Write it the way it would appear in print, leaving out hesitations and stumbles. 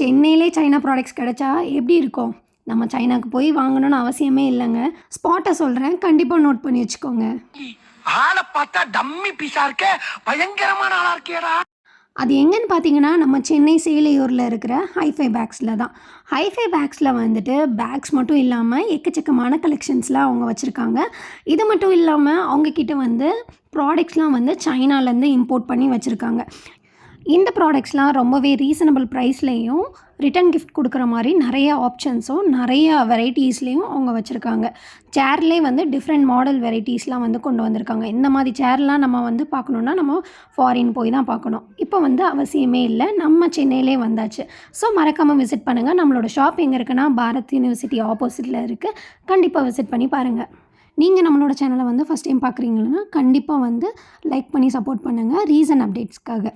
சென்னையிலே China products கிடைச்சா எப்படி இருக்கும்? நம்ம சைனாக்கு போய் வாங்கணும்னு அவசியமே இல்லைங்க. ஸ்பாட்டை சொல்கிறேன், கண்டிப்பாக நோட் பண்ணி வச்சுக்கோங்க. ஆளை பார்த்தா டம்மி பீஸா இருக்க, பயங்கரமான ஆளா இருக்கேடா. அது எங்கன்னு பார்த்தீங்கன்னா, நம்ம சென்னை சேலையூரில் இருக்கிற ஹைஃபை பேக்ஸில் தான். ஹைஃபை பேக்ஸில் வந்துட்டு பேக்ஸ் மட்டும் இல்லாமல் எக்கச்சக்கமான கலெக்ஷன்ஸ்லாம் அவங்க வச்சுருக்காங்க. இது மட்டும் இல்லாமல் அவங்கக்கிட்ட வந்து ப்ராடக்ட்ஸ்லாம் வந்து சைனாலேருந்து இம்போர்ட் பண்ணி வச்சுருக்காங்க. இந்த ப்ராடக்ட்ஸ்லாம் ரொம்பவே ரீசனபிள் ப்ரைஸ்லேயும் ரிட்டன் கிஃப்ட் கொடுக்குற மாதிரி நிறைய ஆப்ஷன்ஸும் நிறைய வெரைட்டிஸ்லேயும் அவங்க வச்சுருக்காங்க. சேர்லேயே வந்து டிஃப்ரெண்ட் மாடல் வெரைட்டிஸ்லாம் வந்து கொண்டு வந்திருக்காங்க. இந்த மாதிரி சேர்லாம் நம்ம வந்து பார்க்கணுன்னா நம்ம ஃபாரின் போய் தான் பார்க்கணும். இப்போ வந்து அவசியமே இல்லை, நம்ம சென்னையிலே வந்தாச்சு. ஸோ மறக்காமல் விசிட் பண்ணுங்கள். நம்மளோட ஷாப் எங்கே இருக்குன்னா பாரத் யூனிவர்சிட்டி ஆப்போசிட்டில் இருக்குது. கண்டிப்பாக விசிட் பண்ணி பாருங்கள். நீங்கள் நம்மளோட சேனலை வந்து ஃபஸ்ட் டைம் பார்க்குறீங்கன்னா கண்டிப்பாக வந்து லைக் பண்ணி சப்போர்ட் பண்ணுங்கள் ரீசன் அப்டேட்ஸ்க்காக.